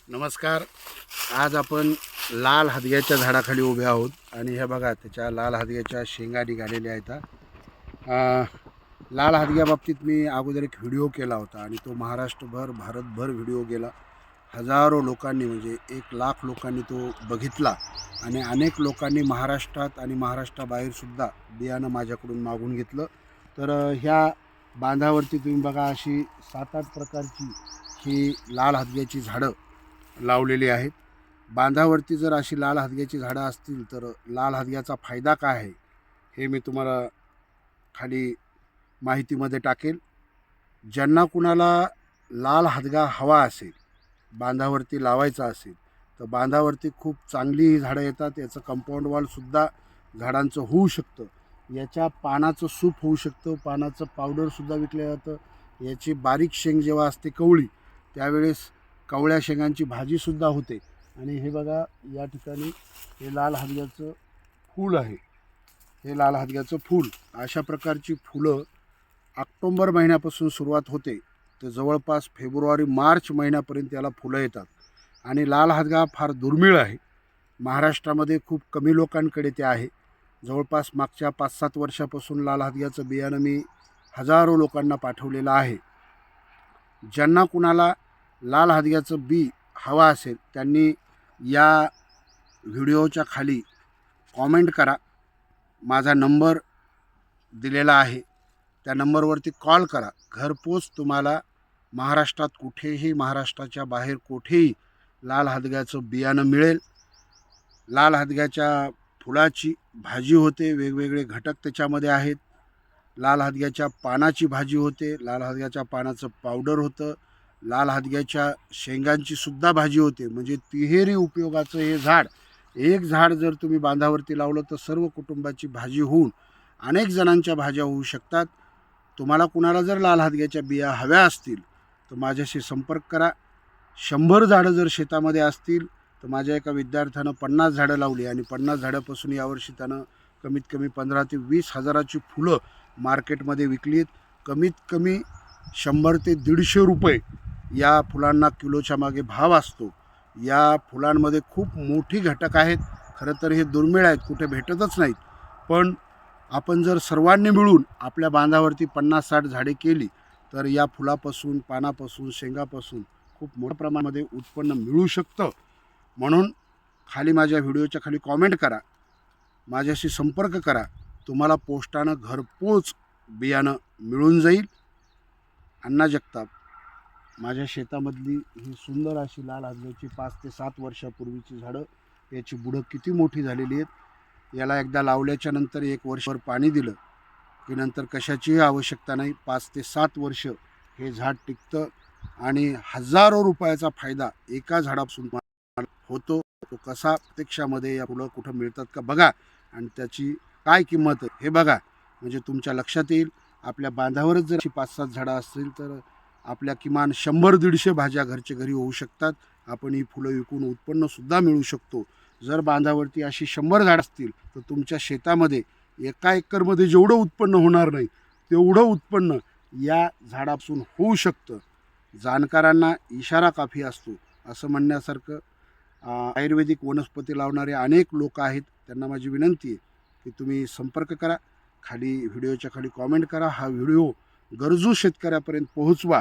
नमस्कार. आज आपण लाल हदग्याच्या झाडाखाली उभे आहोत आणि हे बघा त्याच्या लाल हदग्याच्या शेंगा निघालेल्या आहेत. लाल हदग्याबाबतीत मी अगोदर एक व्हिडिओ केला होता आणि तो महाराष्ट्रभर भारतभर व्हिडिओ गेला. हजारो लोकांनी म्हणजे 1,00,000 लोकांनी तो बघितला आणि अनेक लोकांनी महाराष्ट्रात आणि महाराष्ट्राबाहेरसुद्धा बियाणं माझ्याकडून मागून घेतलं. तर ह्या बांधावरती तुम्ही बघा अशी 7-8 प्रकारची ही लाल हदग्याची झाडं लावलेली आहेत. बांधावरती जर अशी लाल हदग्याची झाडं असतील तर लाल हदग्याचा फायदा काय आहे हे मी तुम्हाला खाली माहितीमध्ये टाकेल. ज्यांना कुणाला लाल हदगा हवा असेल, बांधावरती लावायचा असेल तर बांधावरती खूप चांगली ही झाडं येतात. याचं कंपाऊंड वॉलसुद्धा झाडांचं होऊ शकतं. याच्या पानाचं सूप होऊ शकतं, पानाचं पावडरसुद्धा विकलं जातं. याची बारीक शेंग जेव्हा असते कवळी त्यावेळेस कवळ्या शेंगांची भाजीसुद्धा होते. आणि हे बघा या ठिकाणी हे लाल हदग्याचं फूल आहे. हे लाल हदग्याचं फूल अशा प्रकारची फुलं ऑक्टोबर महिन्यापासून सुरुवात होते तर जवळपास फेब्रुवारी-मार्च महिन्यापर्यंत याला फुलं येतात. आणि लाल हदगा फार दुर्मिळ आहे. महाराष्ट्रामध्ये खूप कमी लोकांकडे ते आहे. जवळपास मागच्या 5-7 वर्षापासून लाल हदग्याचं बियाणं मी हजारो लोकांना पाठवलेलं आहे. ज्यांना कुणाला लाल हदग्याचं बी हवा असेल त्यांनी या व्हिडिओच्या खाली कॉमेंट करा. माझा नंबर दिलेला आहे, त्या नंबरवरती कॉल करा. घरपोच तुम्हाला महाराष्ट्रात कुठेही, महाराष्ट्राच्या बाहेर कुठेही लाल हदग्याचं बियाणं मिळेल. लाल हदग्याच्या फुलाची भाजी होते, वेगवेगळे घटक त्याच्यामध्ये आहेत. लाल हदग्याच्या पानाची भाजी होते, लाल हदग्याच्या पानाचं पावडर होतं, लाल हदग्याच्या शेंगांची सुद्धा भाजी होते. म्हणजे तिहेरी उपयोगाचं हे झाड. एक झाड जर तुम्ही बांधावरती लावलं तर सर्व कुटुंबाची भाजी होऊन अनेक जणांच्या भाज्या होऊ शकतात. तुम्हाला कुणाला जर लाल हदग्याच्या बिया हव्या असतील तर माझ्याशी संपर्क करा. 100 झाडं जर शेतामध्ये असतील तर माझ्या एका विद्यार्थ्यानं 50 झाडं लावली आणि 50 झाडापासून यावर्षी त्यानं कमीत कमी 15,000 ते 20,000ची फुलं मार्केटमध्ये विकलीत. कमीत कमी 100 ते 150 रुपये या फुलांना किलोच्या मागे भाव असतो. या फुलांमध्ये खूप मोठी घटक आहेत. खरं तर हे दुर्मिळ आहेत, कुठे भेटतच नाहीत. पण आपण जर सर्वांनी मिळून आपल्या बांधावरती 50-60 झाडे केली तर या फुलापासून, पानापासून, शेंगापासून खूप मोठ्या प्रमाणामध्ये उत्पन्न मिळू शकतं. म्हणून खाली माझ्या व्हिडिओच्या खाली कॉमेंट करा, माझ्याशी संपर्क करा. तुम्हाला पोस्टानं घरपोच बियाणं मिळून जाईल. अण्णा जगताप. माझ्या शेतामधली ही सुंदर अशी लाल हदग्याची 5 ते 7 वर्षापूर्वीची झाडं. याची बुडं किती मोठी झालेली आहेत. याला एकदा लावल्याच्या नंतर 1 वर्षभर पाणी दिलं की नंतर कशाचीही आवश्यकता नाही. 5 ते 7 वर्ष हे झाड टिकतं आणि हजारो रुपयाचा फायदा एका झाडापासून होतो. तो कसा प्रत्यक्षामध्ये या फुलं कुठं मिळतात का बघा आणि त्याची काय किंमत आहे हे बघा. म्हणजे तुमच्या लक्षात येईल. आपल्या बांधावरच जर अशी 5-7 झाडं असतील तर आपल्या किमान 100-150 भाज्या घरच्या घरी होऊ शकतात. आपण ही फुलं विकून उत्पन्नसुद्धा मिळू शकतो. जर बांधावरती अशी 100 झाडं असतील तर तुमच्या शेतामध्ये एका एकरमध्ये जेवढं उत्पन्न होणार नाही तेवढं उत्पन्न या झाडापासून होऊ शकतं. जाणकारांना इशारा काफी असतो असं म्हणण्यासारखं आयुर्वेदिक वनस्पती लावणारे अनेक लोक आहेत. त्यांना माझी विनंती आहे की तुम्ही संपर्क करा. खाली व्हिडिओच्या खाली कॉमेंट करा. हा व्हिडिओ गरजू शेतकऱ्यापर्यंत पोहोचवा,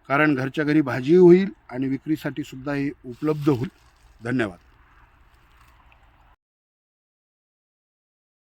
कारण घरच्या घरी भाजी होईल आणि विक्रीसाठी सुद्धा हे उपलब्ध होईल. धन्यवाद.